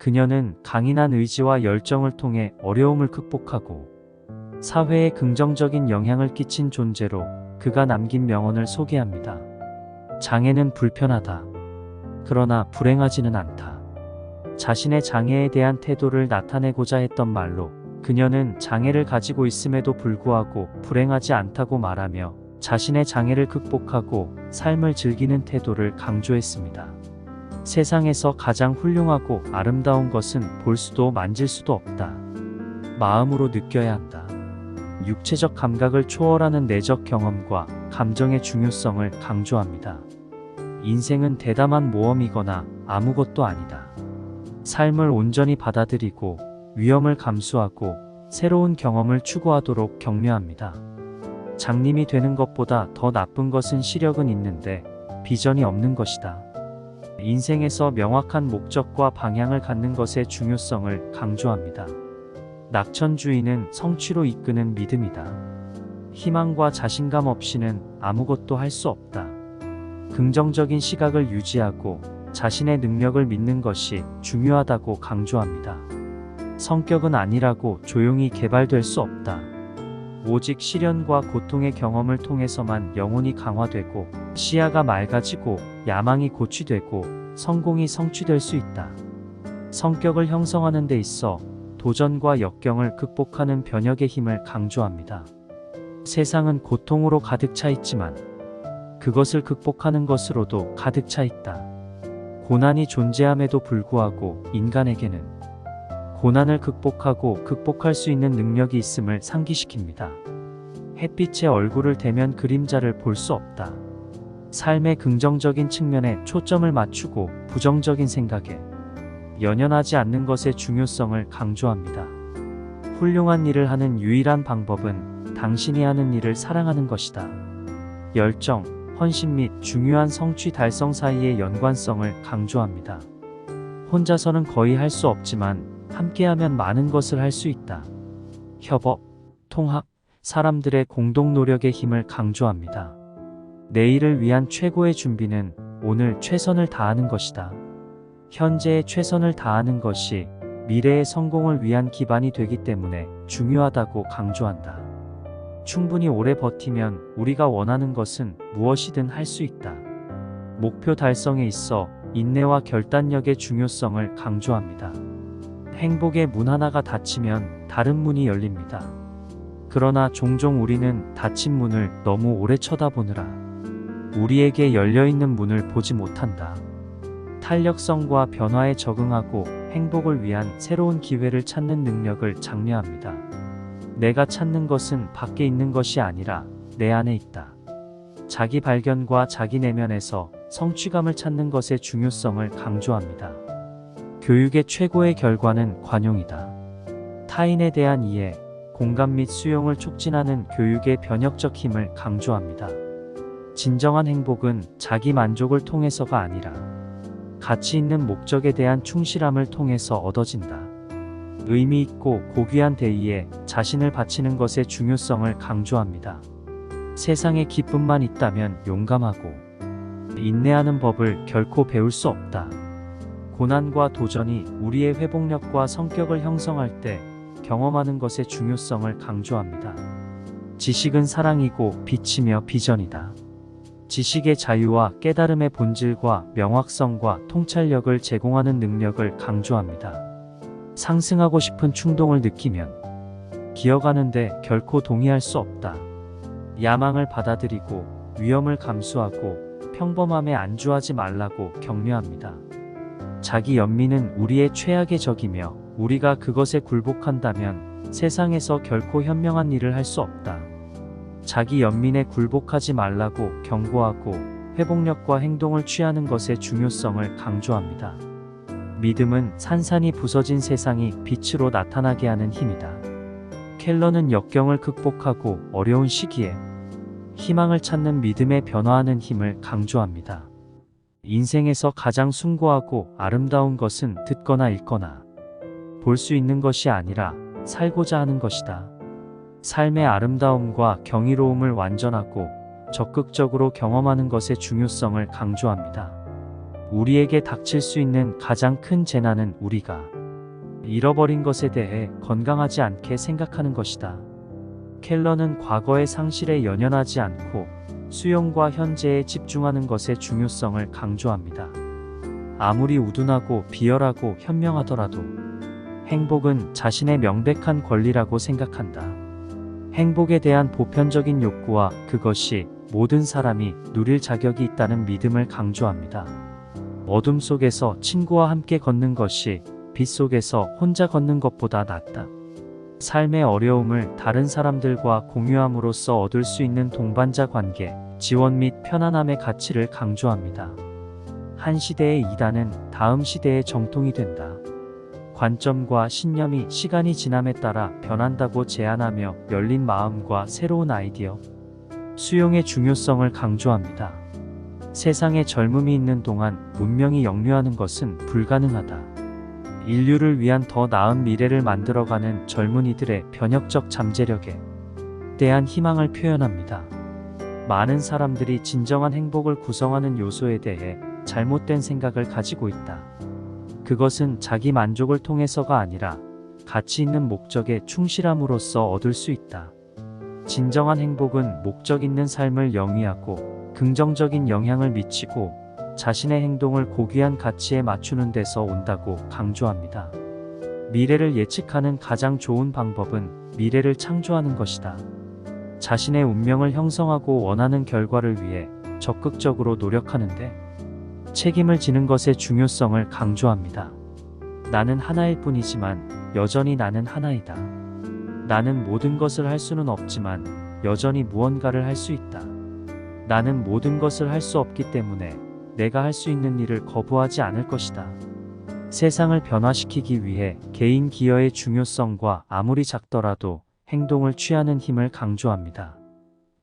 그녀는 강인한 의지와 열정을 통해 어려움을 극복하고 사회에 긍정적인 영향을 끼친 존재로 그가 남긴 명언을 소개합니다. 장애는 불편하다. 그러나 불행하지는 않다. 자신의 장애에 대한 태도를 나타내고자 했던 말로 그녀는 장애를 가지고 있음에도 불구하고 불행하지 않다고 말하며 자신의 장애를 극복하고 삶을 즐기는 태도를 강조했습니다. 세상에서 가장 훌륭하고 아름다운 것은 볼 수도 만질 수도 없다. 마음으로 느껴야 한다. 육체적 감각을 초월하는 내적 경험과 감정의 중요성을 강조합니다. 인생은 대담한 모험이거나 아무것도 아니다. 삶을 온전히 받아들이고 위험을 감수하고 새로운 경험을 추구하도록 격려합니다. 장님이 되는 것보다 더 나쁜 것은 시력은 있는데 비전이 없는 것이다. 인생에서 명확한 목적과 방향을 갖는 것의 중요성을 강조합니다. 낙천주의는 성취로 이끄는 믿음이다. 희망과 자신감 없이는 아무것도 할 수 없다. 긍정적인 시각을 유지하고 자신의 능력을 믿는 것이 중요하다고 강조합니다. 성격은 아니라고 조용히 개발될 수 없다. 오직 시련과 고통의 경험을 통해서만 영혼이 강화되고 시야가 맑아지고 야망이 고취되고 성공이 성취될 수 있다. 성격을 형성하는 데 있어 도전과 역경을 극복하는 변혁의 힘을 강조합니다. 세상은 고통으로 가득 차 있지만 그것을 극복하는 것으로도 가득 차 있다. 고난이 존재함에도 불구하고 인간에게는 고난을 극복하고 극복할 수 있는 능력이 있음을 상기시킵니다. 햇빛에 얼굴을 대면 그림자를 볼 수 없다. 삶의 긍정적인 측면에 초점을 맞추고 부정적인 생각에 연연하지 않는 것의 중요성을 강조합니다. 훌륭한 일을 하는 유일한 방법은 당신이 하는 일을 사랑하는 것이다. 열정, 헌신 및 중요한 성취 달성 사이의 연관성을 강조합니다. 혼자서는 거의 할 수 없지만 함께하면 많은 것을 할 수 있다. 협업, 통합, 사람들의 공동 노력의 힘을 강조합니다. 내일을 위한 최고의 준비는 오늘 최선을 다하는 것이다. 현재의 최선을 다하는 것이 미래의 성공을 위한 기반이 되기 때문에 중요하다고 강조한다. 충분히 오래 버티면 우리가 원하는 것은 무엇이든 할 수 있다. 목표 달성에 있어 인내와 결단력의 중요성을 강조합니다. 행복의 문 하나가 닫히면 다른 문이 열립니다. 그러나 종종 우리는 닫힌 문을 너무 오래 쳐다보느라 우리에게 열려있는 문을 보지 못한다. 탄력성과 변화에 적응하고 행복을 위한 새로운 기회를 찾는 능력을 장려합니다. 내가 찾는 것은 밖에 있는 것이 아니라 내 안에 있다. 자기 발견과 자기 내면에서 성취감을 찾는 것의 중요성을 강조합니다. 교육의 최고의 결과는 관용이다. 타인에 대한 이해, 공감 및 수용을 촉진하는 교육의 변혁적 힘을 강조합니다. 진정한 행복은 자기 만족을 통해서가 아니라 가치 있는 목적에 대한 충실함을 통해서 얻어진다. 의미 있고 고귀한 대의에 자신을 바치는 것의 중요성을 강조합니다. 세상에 기쁨만 있다면 용감하고 인내하는 법을 결코 배울 수 없다. 고난과 도전이 우리의 회복력과 성격을 형성할 때 경험하는 것의 중요성을 강조합니다. 지식은 사랑이고 빛이며 비전이다. 지식의 자유와 깨달음의 본질과 명확성과 통찰력을 제공하는 능력을 강조합니다. 상승하고 싶은 충동을 느끼면 기어가는데 결코 동의할 수 없다. 야망을 받아들이고 위험을 감수하고 평범함에 안주하지 말라고 격려합니다. 자기 연민은 우리의 최악의 적이며 우리가 그것에 굴복한다면 세상에서 결코 현명한 일을 할 수 없다. 자기 연민에 굴복하지 말라고 경고하고 회복력과 행동을 취하는 것의 중요성을 강조합니다. 믿음은 산산이 부서진 세상이 빛으로 나타나게 하는 힘이다. 켈러는 역경을 극복하고 어려운 시기에 희망을 찾는 믿음에 변화하는 힘을 강조합니다. 인생에서 가장 숭고하고 아름다운 것은 듣거나 읽거나 볼 수 있는 것이 아니라 살고자 하는 것이다. 삶의 아름다움과 경이로움을 완전하고 적극적으로 경험하는 것의 중요성을 강조합니다. 우리에게 닥칠 수 있는 가장 큰 재난은 우리가 잃어버린 것에 대해 건강하지 않게 생각하는 것이다. 켈러는 과거의 상실에 연연하지 않고 수용과 현재에 집중하는 것의 중요성을 강조합니다. 아무리 우둔하고 비열하고 현명하더라도 행복은 자신의 명백한 권리라고 생각한다. 행복에 대한 보편적인 욕구와 그것이 모든 사람이 누릴 자격이 있다는 믿음을 강조합니다. 어둠 속에서 친구와 함께 걷는 것이 빛 속에서 혼자 걷는 것보다 낫다. 삶의 어려움을 다른 사람들과 공유함으로써 얻을 수 있는 동반자 관계, 지원 및 편안함의 가치를 강조합니다. 한 시대의 이단은 다음 시대의 정통이 된다. 관점과 신념이 시간이 지남에 따라 변한다고 제안하며 열린 마음과 새로운 아이디어, 수용의 중요성을 강조합니다. 세상에 젊음이 있는 동안 문명이 역류하는 것은 불가능하다. 인류를 위한 더 나은 미래를 만들어가는 젊은이들의 변혁적 잠재력에 대한 희망을 표현합니다. 많은 사람들이 진정한 행복을 구성하는 요소에 대해 잘못된 생각을 가지고 있다. 그것은 자기 만족을 통해서가 아니라 가치 있는 목적에 충실함으로써 얻을 수 있다. 진정한 행복은 목적 있는 삶을 영위하고 긍정적인 영향을 미치고 자신의 행동을 고귀한 가치에 맞추는 데서 온다고 강조합니다. 미래를 예측하는 가장 좋은 방법은 미래를 창조하는 것이다. 자신의 운명을 형성하고 원하는 결과를 위해 적극적으로 노력하는데 책임을 지는 것의 중요성을 강조합니다. 나는 하나일 뿐이지만 여전히 나는 하나이다. 나는 모든 것을 할 수는 없지만 여전히 무언가를 할 수 있다. 나는 모든 것을 할 수 없기 때문에 내가 할 수 있는 일을 거부하지 않을 것이다. 세상을 변화시키기 위해 개인 기여의 중요성과 아무리 작더라도 행동을 취하는 힘을 강조합니다.